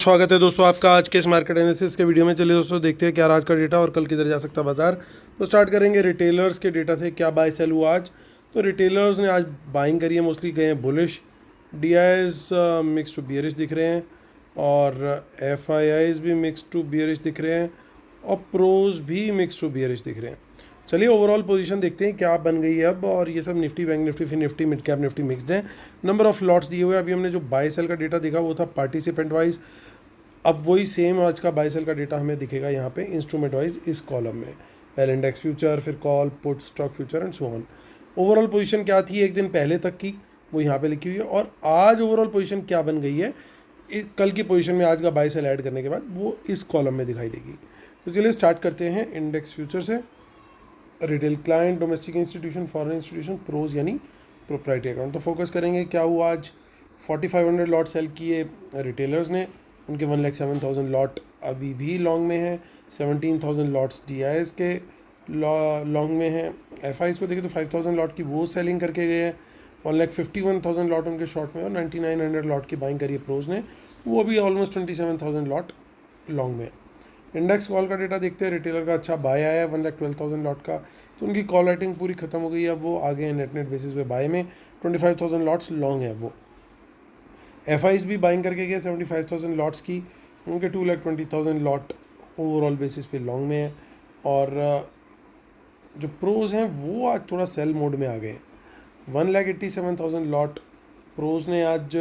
स्वागत है दोस्तों आपका आज के इस मार्केट एनालिसिस के वीडियो में। चलिए दोस्तों देखते हैं क्या आज का डेटा और कल किधर जा सकता है बाजार। तो स्टार्ट करेंगे रिटेलर्स के डेटा से, क्या बाय सेल हुआ आज। तो रिटेलर्स ने आज बाइंग करी है, मोस्टली गए हैं bullish. DIIs mix to bearish दिख रहे हैं और एफआईआईज भी मिक्स टू बियरिश दिख रहे हैं और प्रोज भी मिक्स टू बियरिश दिख रहे हैं। चलिए ओवरऑल पोजीशन देखते हैं क्या बन गई है अब। और ये सब निफ्टी, बैंक निफ्टी, फिर Nifty, mid cap Nifty mixed है। नंबर ऑफ लॉट्स दिए हुए हैं। अभी हमने जो बाय सेल का डेटा देखा वो था पार्टिसिपेंट वाइज। अब वही सेम आज का बाय सेल का डेटा हमें दिखेगा यहाँ पे इंस्ट्रूमेंट वाइज इस कॉलम में। पहले इंडेक्स फ्यूचर, फिर call, put, stock future and so on. Overall position क्या थी एक दिन पहले तक की, वो यहाँ पे लिखी हुई है। और आज ओवरऑल पोजीशन क्या बन गई है कल की पोजीशन में, आज का बाय सेल ऐड करने के बाद वो इस कॉलम में दिखाई देगी। तो चलिए स्टार्ट करते हैं इंडेक्स फ्यूचर से। Retail client, domestic institution, foreign institution, pros यानी प्रोप्राइटरी अकाउंट। तो फोकस करेंगे क्या हुआ आज। 4500 लॉट सेल किए रिटेलर्स ने, उनके 1,07,000 लॉट अभी भी लॉन्ग में है। 17,000 लॉट्स डीआईएस के लॉन्ग में है। एफआईज को देखें तो 5,000 लॉट की वो सेलिंग करके गए हैं। 1,51,000 लॉट उनके शॉर्ट में और 9,900 लॉट की बाइंग करी है प्रोज ने, वो अभी ऑलमोस्ट 27,000 लॉट लॉन्ग में है। इंडेक्स कॉल का डेटा देखते हैं। रिटेलर का अच्छा बाय आया है 1,12,000 लॉट का, तो उनकी कॉल राइटिंग पूरी खत्म हो गई है। अब वो आगे हैं नेट बेसिस पे बाय में। 25,000 लॉट्स लॉन्ग है वो। एफआईज भी बाइंग करके गए 75,000 लॉट्स की, उनके 2,20,000 लॉट ओवरऑल बेसिस पे लॉन्ग में है। और जो प्रोज हैं वो आज थोड़ा सेल मोड में आ गए हैं। 1,87,000 लॉट प्रोज ने आज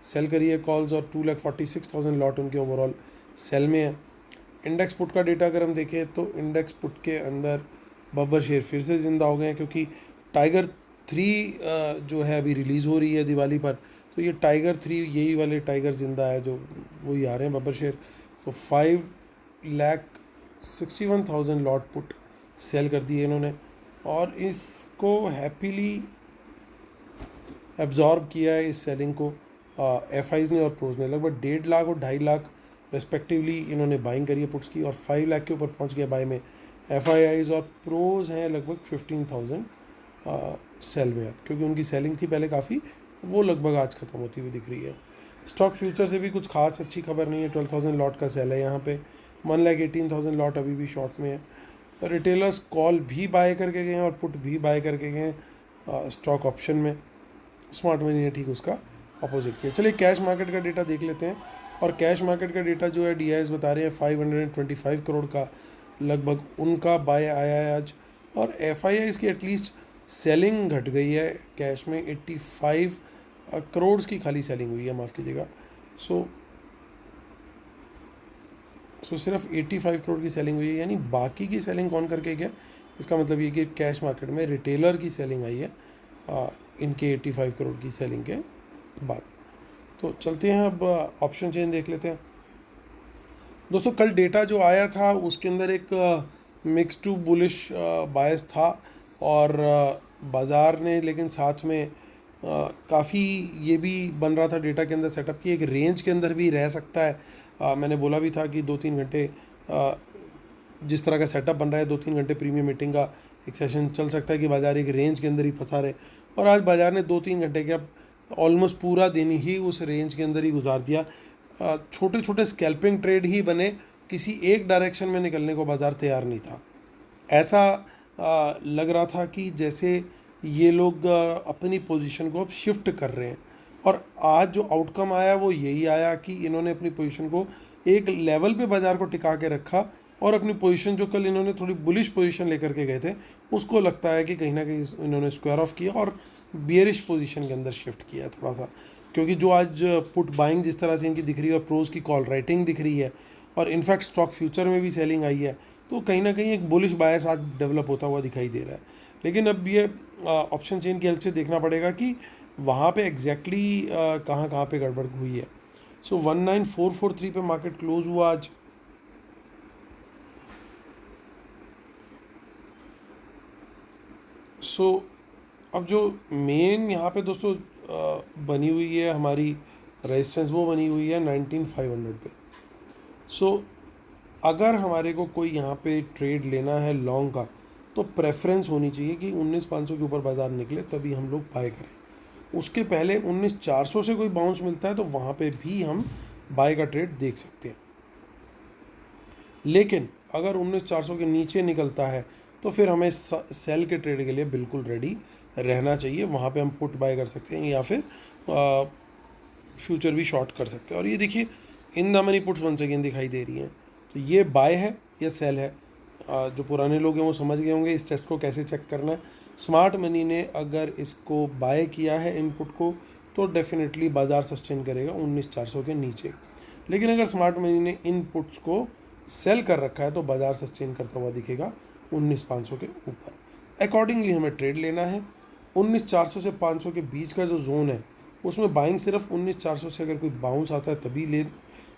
सेल करी है कॉल्स और 2,46,000 लॉट उनके ओवरऑल सेल में है। इंडेक्स पुट का डेटा अगर हम देखें तो इंडेक्स पुट के अंदर बब्बर शेयर फिर से ज़िंदा हो गए हैं, क्योंकि टाइगर 3 जो है अभी रिलीज़ हो रही है दिवाली पर। तो ये टाइगर 3, यही वाले टाइगर ज़िंदा है जो वही आ रहे हैं बब्बर शेयर। तो 5,61,000 लॉट पुट सेल कर दिए इन्होंने और इसको हैप्पीली एब्जॉर्ब किया है इस सेलिंग को एफआईज ने और प्रोज ने। लगभग 1.5 लाख और 2.5 लाख रेस्पेक्टिवली इन्होंने बाइंग करी है पुट्स की और 5 लाख के ऊपर पहुंच गया बाय में। एफआईआईज और प्रोज हैं लगभग 15,000 सेल में अब, क्योंकि उनकी सेलिंग थी पहले काफ़ी, वो लगभग आज ख़त्म होती हुई दिख रही है। स्टॉक फ्यूचर से भी कुछ खास अच्छी खबर नहीं है। 12,000 लॉट का सेल है यहाँ पे। 1,18,000 लॉट अभी भी शॉर्ट में है। रिटेलर्स कॉल भी बाय करके गए हैं और पुट भी बाय करके गए हैं स्टॉक ऑप्शन में। स्मार्ट मनी ने ठीक उसका अपोजिट किया। चलिए कैश मार्केट का डेटा देख लेते हैं। और कैश मार्केट का डेटा जो है डीआईएस बता रहे हैं 525 करोड़ का लगभग उनका बाय आया है आज। और एफआईआईज की एटलीस्ट सेलिंग घट गई है कैश में। 85 करोड़ की खाली सेलिंग हुई है, माफ़ कीजिएगा। सो सिर्फ 85 करोड़ की सेलिंग हुई है, यानी बाकी की सेलिंग कौन करके गया। इसका मतलब ये कि कैश मार्केट में रिटेलर की सेलिंग आई है इनके 85 करोड़ की सेलिंग के बाद। तो चलते हैं अब ऑप्शन चेन देख लेते हैं। दोस्तों कल डेटा जो आया था उसके अंदर एक मिक्स टू बुलिश बायस था और बाज़ार ने लेकिन साथ में काफ़ी ये भी बन रहा था डेटा के अंदर सेटअप की एक रेंज के अंदर भी रह सकता है। मैंने बोला भी था कि 2-3 घंटे जिस तरह का सेटअप बन रहा है 2-3 घंटे प्रीमियम मीटिंग का एक सेशन चल सकता है कि बाज़ार एक रेंज के अंदर ही फंसा रहे। और आज बाज़ार ने 2-3 घंटे के अब ऑलमोस्ट पूरा दिन ही उस रेंज के अंदर ही गुजार दिया। छोटे छोटे स्कैल्पिंग ट्रेड ही बने, किसी एक डायरेक्शन में निकलने को बाज़ार तैयार नहीं था। ऐसा लग रहा था कि जैसे ये लोग अपनी पोजीशन को अब शिफ्ट कर रहे हैं। और आज जो आउटकम आया वो यही आया कि इन्होंने अपनी पोजीशन को एक लेवल पे बाज़ार को टिका के रखा और अपनी पोजीशन जो कल इन्होंने थोड़ी बुलिश पोजीशन लेकर के गए थे उसको लगता है कि कहीं ना कहीं इन्होंने स्क्वायर ऑफ किया और बियरिश पोजीशन के अंदर शिफ्ट किया थोड़ा सा। क्योंकि जो आज पुट बाइंग जिस तरह से इनकी दिख रही है और प्रोज की कॉल राइटिंग दिख रही है और इनफैक्ट स्टॉक फ्यूचर में भी सेलिंग आई है, तो कहीं ना कहीं एक बुलिश बायस आज डेवलप होता हुआ दिखाई दे रहा है। लेकिन अब ये ऑप्शन चेन की हेल्प से देखना पड़ेगा कि वहाँ पे एग्जैक्टली कहाँ कहाँ पे गड़बड़ हुई है। सो 19,443 पे मार्केट क्लोज हुआ आज। अब जो मेन यहाँ पे दोस्तों बनी हुई है हमारी रेजिस्टेंस, वो बनी हुई है 19,500 पे। अगर हमारे को कोई यहाँ पे ट्रेड लेना है लॉन्ग का तो प्रेफरेंस होनी चाहिए कि 19,500 के ऊपर बाज़ार निकले तभी हम लोग बाय करें। उसके पहले 19,400 से कोई बाउंस मिलता है तो वहाँ पे भी हम बाय का ट्रेड देख सकते हैं। लेकिन अगर 19,400 के नीचे निकलता है तो फिर हमें सेल के ट्रेड के लिए बिल्कुल रेडी रहना चाहिए। वहाँ पे हम पुट बाय कर सकते हैं या फिर फ्यूचर भी शॉर्ट कर सकते हैं। और ये देखिए in the money puts once again दिखाई दे रही हैं, तो ये बाय है या सेल है। जो पुराने लोग हैं वो समझ गए होंगे इस टेस्ट को कैसे चेक करना है। स्मार्ट मनी ने अगर इसको बाय किया है इनपुट को तो डेफिनेटली बाज़ार सस्टेन करेगा 19,400 के नीचे। लेकिन अगर स्मार्ट मनी ने इनपुट्स को सेल कर रखा है तो बाज़ार सस्टेन करता हुआ दिखेगा 19,500 के ऊपर। अकॉर्डिंगली हमें ट्रेड लेना है। 19,400 से 500 के बीच का जो जोन है उसमें बाइंग सिर्फ 19,400 से अगर कोई बाउंस आता है तभी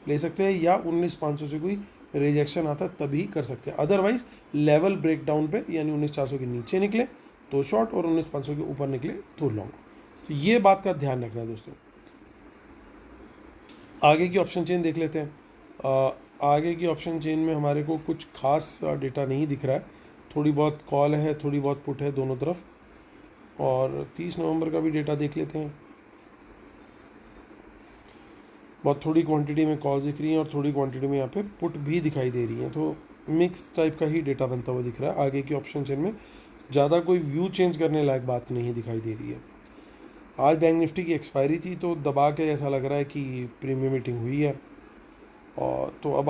ले सकते हैं, या 19,500 से कोई रिजेक्शन आता है तभी कर सकते हैं। अदरवाइज लेवल ब्रेकडाउन पे यानी 19,400 के नीचे निकले तो शॉर्ट और 19,500 के ऊपर निकले तो लॉन्ग। तो ये बात का ध्यान रखना है दोस्तों। आगे की ऑप्शन चेन देख लेते हैं। आगे की ऑप्शन चेन में हमारे को कुछ खास डेटा नहीं दिख रहा है। थोड़ी बहुत कॉल है, थोड़ी बहुत पुट है दोनों तरफ। और 30 नवंबर का भी डेटा देख लेते हैं। बहुत थोड़ी क्वांटिटी में कॉल्स दिख रही हैं और थोड़ी क्वांटिटी में यहाँ पे पुट भी दिखाई दे रही हैं, तो मिक्स टाइप का ही डेटा बनता हुआ दिख रहा है। आगे की ऑप्शन चेन में ज़्यादा कोई व्यू चेंज करने लायक बात नहीं दिखाई दे रही है। आज बैंक निफ्टी की एक्सपायरी थी तो दबा के ऐसा लग रहा है कि प्रीमियम मीटिंग हुई है। और तो अब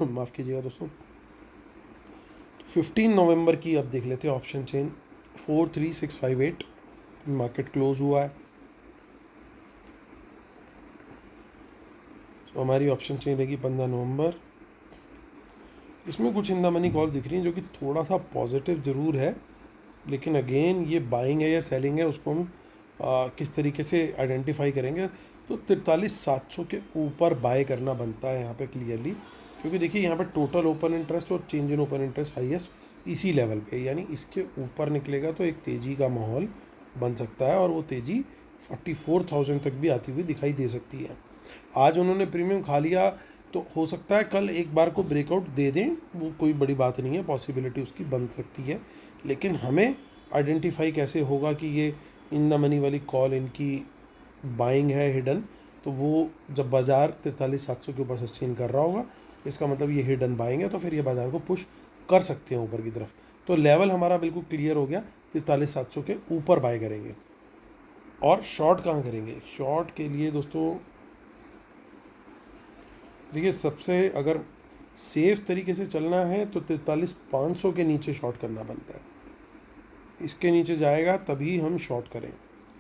माफ़ कीजिएगा दोस्तों, 15 नवंबर की अब देख लेते हैं ऑप्शन चेन। 43658 मार्केट क्लोज हुआ है। तो हमारी ऑप्शन चेन रहेगी 15 नवंबर। इसमें कुछ इन द मनी कॉल्स दिख रही हैं जो कि थोड़ा सा पॉजिटिव ज़रूर है, लेकिन अगेन ये बाइंग है या सेलिंग है उसको हम किस तरीके से आइडेंटिफाई करेंगे। तो 43,700 के ऊपर बाय करना बनता है यहाँ पे क्लियरली, क्योंकि देखिए यहाँ पे टोटल ओपन इंटरेस्ट और change in open interest highest इसी लेवल पे, यानी इसके ऊपर निकलेगा तो एक तेज़ी का माहौल बन सकता है और वो तेज़ी 44,000 तक भी आती हुई दिखाई दे सकती है। आज उन्होंने प्रीमियम खा लिया तो हो सकता है कल एक बार को ब्रेकआउट दे दें, वो कोई बड़ी बात नहीं है, पॉसिबिलिटी उसकी बन सकती है। लेकिन हमें आइडेंटिफाई कैसे होगा कि ये इन द मनी वाली कॉल इनकी बाइंग है हिडन, तो वो जब बाज़ार 43,700 के ऊपर सस्टेन कर रहा होगा इसका मतलब ये हिडन बाइंग है, तो फिर ये बाज़ार को पुश कर सकते हैं ऊपर की तरफ। तो लेवल हमारा बिल्कुल क्लियर हो गया, 43,700 के ऊपर बाय करेंगे। और शॉर्ट कहाँ करेंगे? शॉर्ट के लिए दोस्तों देखिए सबसे अगर सेफ तरीके से चलना है तो 43,500 के नीचे शॉर्ट करना बनता है। इसके नीचे जाएगा तभी हम शॉर्ट करें,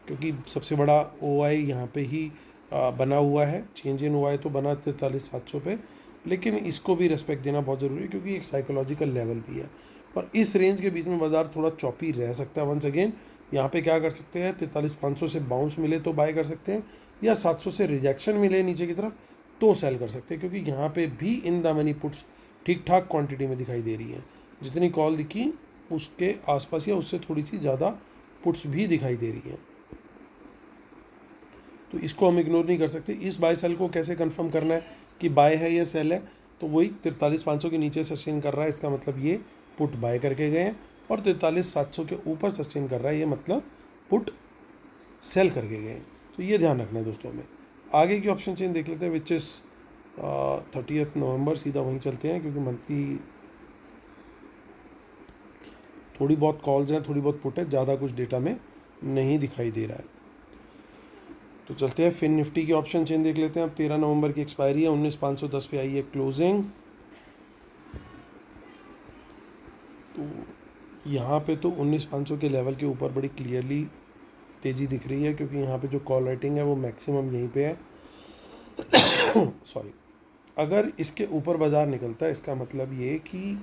क्योंकि सबसे बड़ा OI यहाँ पे ही बना हुआ है। चेंज इन OI तो बना 43,700 पे, लेकिन इसको भी रिस्पेक्ट देना बहुत ज़रूरी है क्योंकि एक साइकोलॉजिकल लेवल भी है। और इस रेंज के बीच में बाज़ार थोड़ा चॉपी रह सकता है। वंस अगेन यहाँ पे क्या कर सकते हैं, 43,500 से बाउंस मिले तो बाय कर सकते हैं, या 700 से रिजेक्शन मिले नीचे की तरफ तो सेल कर सकते हैं, क्योंकि यहाँ पे भी इन द मनी पुट्स ठीक ठाक क्वांटिटी में दिखाई दे रही हैं। जितनी कॉल दिखी उसके आसपास या उससे थोड़ी सी ज़्यादा पुट्स भी दिखाई दे रही हैं, तो इसको हम इग्नोर नहीं कर सकते। इस बाय सेल को कैसे कंफर्म करना है कि बाय है या सेल है, तो वही 43,500 के नीचे सस्टेन कर रहा है, इसका मतलब ये पुट बाय करके गए हैं, और 43,700 के ऊपर सस्टेन कर रहा है ये मतलब पुट सेल करके गए हैं। तो ये ध्यान रखना है दोस्तों हमें। आगे की ऑप्शन चेन देख लेते हैं विच इज़ 30 नवंबर। सीधा वहीं चलते हैं क्योंकि मंथली थोड़ी बहुत कॉल्स हैं, थोड़ी बहुत पुट है, ज़्यादा कुछ डेटा में नहीं दिखाई दे रहा है। तो चलते हैं फिन निफ्टी की ऑप्शन चेन देख लेते हैं। अब 13 नवंबर की एक्सपायरी है, 19,510 पे आई है क्लोजिंग। तो यहाँ पे तो 19,500 के लेवल के ऊपर बड़ी क्लियरली तेज़ी दिख रही है, क्योंकि यहाँ पे जो कॉल राइटिंग है वो मैक्सिमम यहीं पे है। सॉरी, अगर इसके ऊपर बाज़ार निकलता है इसका मतलब ये कि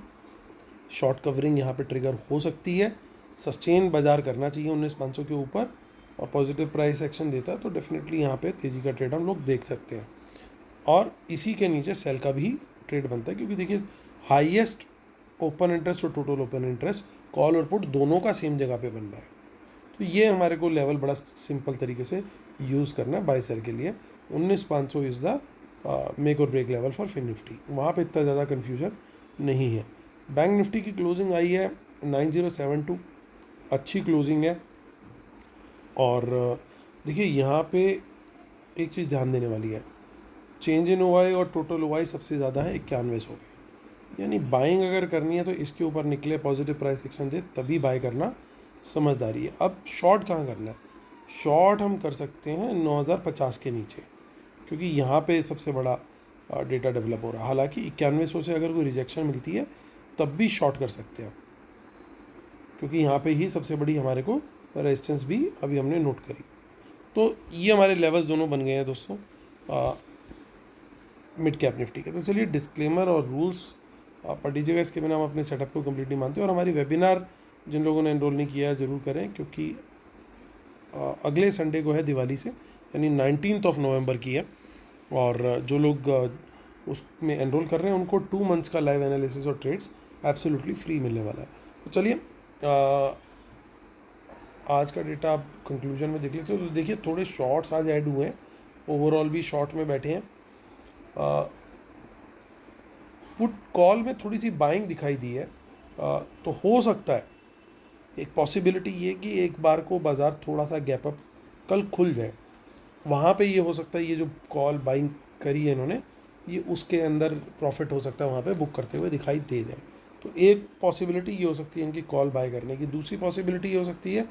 शॉर्ट कवरिंग यहाँ पे ट्रिगर हो सकती है। सस्टेन बाज़ार करना चाहिए 19,500 के ऊपर, और पॉजिटिव प्राइस एक्शन देता है तो डेफिनेटली यहाँ पे तेज़ी का ट्रेड हम लोग देख सकते हैं। और इसी के नीचे सेल का भी ट्रेड बनता है, क्योंकि देखिए हाईएस्ट ओपन इंटरेस्ट और टोटल ओपन इंटरेस्ट कॉल और पुट दोनों का सेम जगह पे बन रहा है। तो ये हमारे को लेवल बड़ा सिंपल तरीके से यूज़ करना है बाय सेल के लिए। 19,500 इज़ द मेक और break level for FinNifty, वहाँ पे इतना ज़्यादा कन्फ्यूजन नहीं है। बैंक निफ्टी की क्लोजिंग आई है 9072, अच्छी क्लोजिंग है। और देखिए यहाँ पे एक चीज़ ध्यान देने वाली है, चेंज इन ओआई और टोटल ओआई सबसे ज़्यादा है 91 हो गए, यानी बाइंग अगर करनी है तो इसके ऊपर निकले पॉजिटिव प्राइस एक्शन दे तभी बाय करना समझदारी है। अब शॉर्ट कहाँ करना है? शॉर्ट हम कर सकते हैं 9050 के नीचे, क्योंकि यहाँ पे सबसे बड़ा डेटा डेवलप हो रहा है। हालांकि 9100 से अगर कोई रिजेक्शन मिलती है तब भी शॉर्ट कर सकते हैं, क्योंकि यहाँ पे ही सबसे बड़ी हमारे को रेजिस्टेंस भी अभी हमने नोट करी। तो ये हमारे लेवल्स दोनों बन गए हैं दोस्तों मिड कैप निफ्टी के। तो चलिए डिस्क्लेमर और रूल्स पढ़ लीजिएगा, इसके बिना हम अपने सेटअप को कम्प्लीटली मानते हैं। और हमारी वेबिनार जिन लोगों ने एनरोल नहीं किया है ज़रूर करें, क्योंकि अगले संडे को है दिवाली से, यानी 19 नवंबर की है। और जो लोग उसमें एनरोल कर रहे हैं उनको 2 मंथ्स का लाइव एनालिसिस और ट्रेड्स एब्सोल्युटली फ्री मिलने वाला है। तो चलिए आज का डेटा आप कंक्लूजन में देख लेते हो। तो देखिए थोड़े शॉर्ट्स आज ऐड हुए हैं, ओवरऑल भी शॉर्ट में बैठे हैं। पुट कॉल में थोड़ी सी बाइंग दिखाई दी है, तो हो सकता है एक पॉसिबिलिटी ये कि एक बार को बाज़ार थोड़ा सा गैप अप कल खुल जाए, वहाँ पे ये हो सकता है ये जो कॉल बाइंग करी है इन्होंने, ये उसके अंदर प्रॉफिट हो सकता है वहाँ पे बुक करते हुए दिखाई दे जाए। तो एक पॉसिबिलिटी ये हो सकती है इनकी कॉल बाय करने की। दूसरी पॉसिबिलिटी ये हो सकती है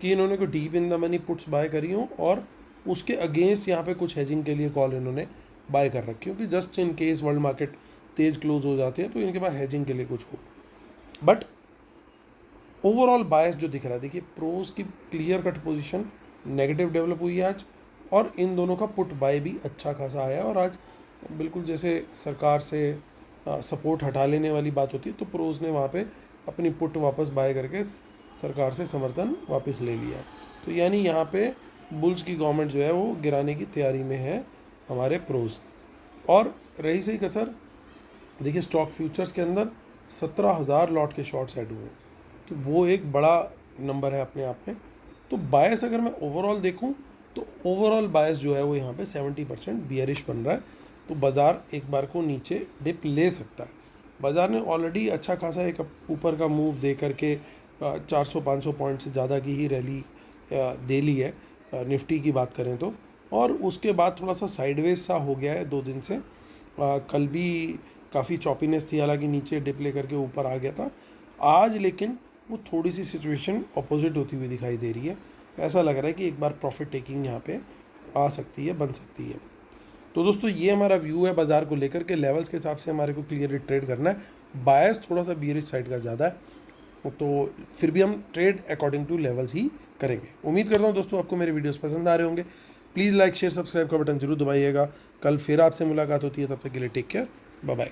कि इन्होंने कोई deep in the money puts buy करी हो और उसके अगेंस्ट यहाँ पे कुछ हेजिंग के लिए कॉल इन्होंने बाय कर रखी हो, कि just in case world market Tej close हो जाते हैं तो इनके पास हेजिंग के लिए कुछ हो। बट ओवरऑल बायस जो दिख रहा है, देखिए प्रोज की clear cut position negative develop हुई है आज, और इन दोनों का पुट बाय भी अच्छा खासा आया। और आज बिल्कुल जैसे सरकार से सपोर्ट हटा लेने वाली बात होती है, तो प्रोज ने वहाँ पे अपनी पुट वापस बाय करके सरकार से समर्थन वापस ले लिया। तो यानी यहाँ पे बुल्स की गवर्नमेंट जो है वो गिराने की तैयारी में है हमारे प्रोज। और रही सही कसर, देखिए स्टॉक फ्यूचर्स के अंदर 17,000 लॉट के शॉर्ट्स ऐड हुए हैं, तो वो एक बड़ा नंबर है अपने आप में। तो बायस अगर मैं ओवरऑल देखूं तो ओवरऑल बायस जो है वो यहाँ पे 70% बियरिश बन रहा है। तो बाज़ार एक बार को नीचे डिप ले सकता है। बाज़ार ने ऑलरेडी अच्छा खासा एक ऊपर का मूव दे करके 400-500 पॉइंट से ज़्यादा की ही रैली दे ली है निफ्टी की बात करें तो। और उसके बाद थोड़ा सा साइडवेज सा हो गया है 2 दिन से। कल भी काफ़ी चॉपीनेस थी, हालांकि नीचे डिप ले करके ऊपर आ गया था। आज लेकिन वो थोड़ी सी सिचुएशन अपोजिट होती हुई दिखाई दे रही है। ऐसा लग रहा है कि एक बार प्रॉफिट टेकिंग यहाँ पे आ सकती है, बन सकती है। तो दोस्तों ये हमारा व्यू है बाज़ार को लेकर के। लेवल्स के हिसाब से हमारे को क्लियरली ट्रेड करना है। बायस थोड़ा सा बियरिश साइड का ज़्यादा है, तो फिर भी हम ट्रेड अकॉर्डिंग टू लेवल्स ही करेंगे। उम्मीद करता हूँ दोस्तों आपको मेरे वीडियोस पसंद आ रहे होंगे। प्लीज़ लाइक शेयर सब्सक्राइब का बटन जरूर दबाइएगा। कल फिर आपसे मुलाकात होती है, तब तक के लिए टेक केयर, बाय बाय।